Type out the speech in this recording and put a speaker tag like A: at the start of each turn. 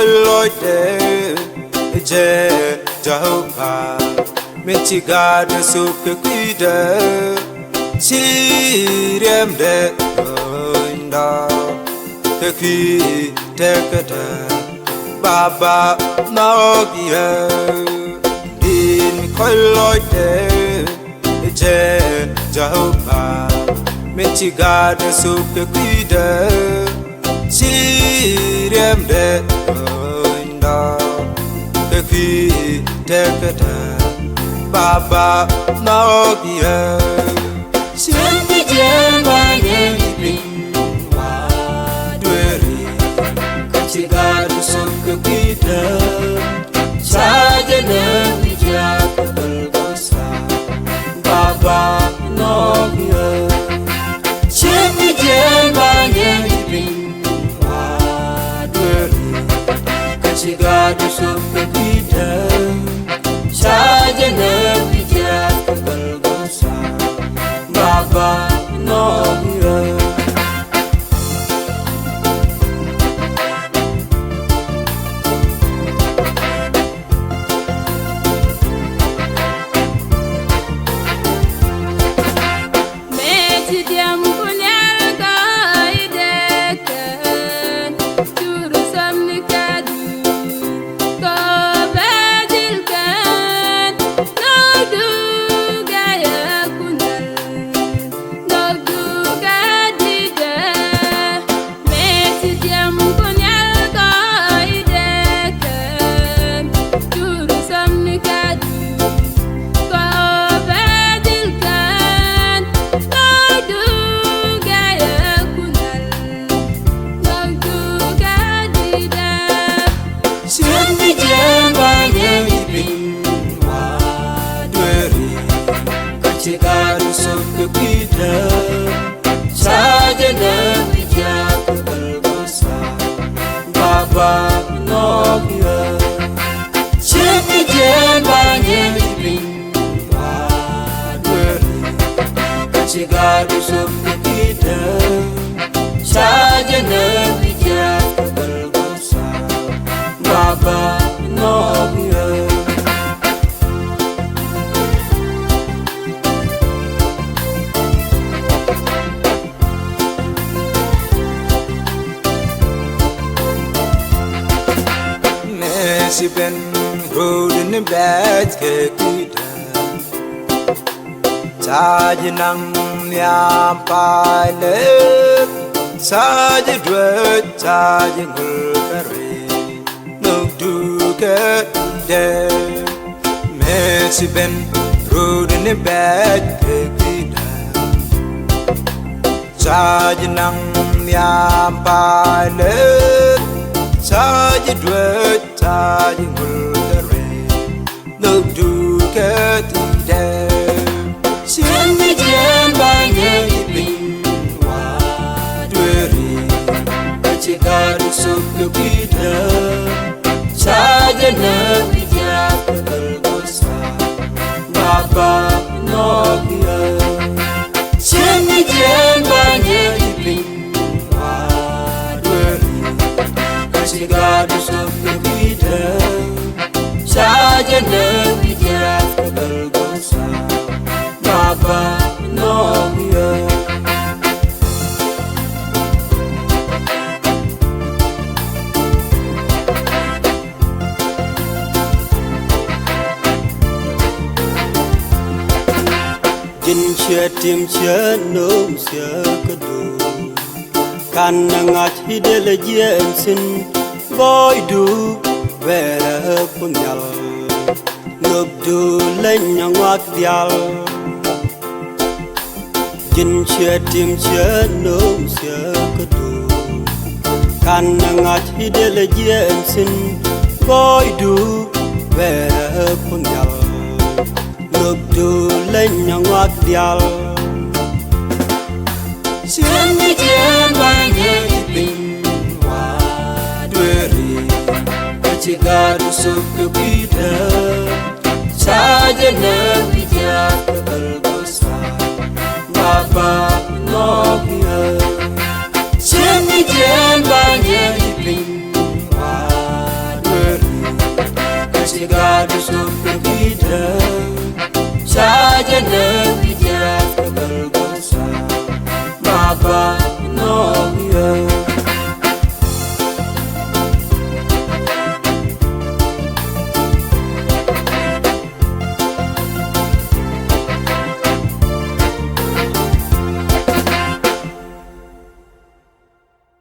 A: loide je Jehovah Meti God so kwida Sirem de inda Kwi tekada Baba Nagia Din loide je Jehovah Meti God so kwida Sirem de inda Kwi tekada Baba Nagia
B: Swendi jemba nyepin
A: Dweri
B: Kachigadu sokka kita Sajana wijak bergosa Baba Nagia Swendi jemba nyepin
A: Dweri
B: Kachigadu sokka kita Sajana wijak bergosa Baba Nagia Kachigadu sokka kita Sajana wijak bergosa Baba Nagia Swendi jemba nyepin Kachigadu sokka kita Sajana wijak bergosa Baba Nagia
A: Si ben road in the bed kekida Saje nang nyam pale Saje dwet saje ngulkare Nuk duke de Si ben road in the bed kekida Saje nang nyam pale Saje dwet saje ngulkare Nuk duke de
B: Swendi jemba nyepin
A: Dweri
B: Kachigadu sokka kita Sajana wijak bergosa Baba Nagia Swendi jemba nyepin
A: Dweri
B: Kachigadu sokka kita Sajana wijak bergosa Baba Nagia
C: Jin chia tim chia nôm chia kadu Kan nangat hidele jensin Boy du vera punyal Ngub du lenya ngwak dial Jin chia tim chia nôm chia kadu Kan nangat hidele jensin Boy du vera punyal Ngub du lenya ngwak dial
B: Swendi jemba nyepin
A: Dweri
B: Kachigadu sokka kita Sajana wijak bergosa Baba Nagia Swendi jemba nyepin sup kita saja nak bijak keberdosa Bapa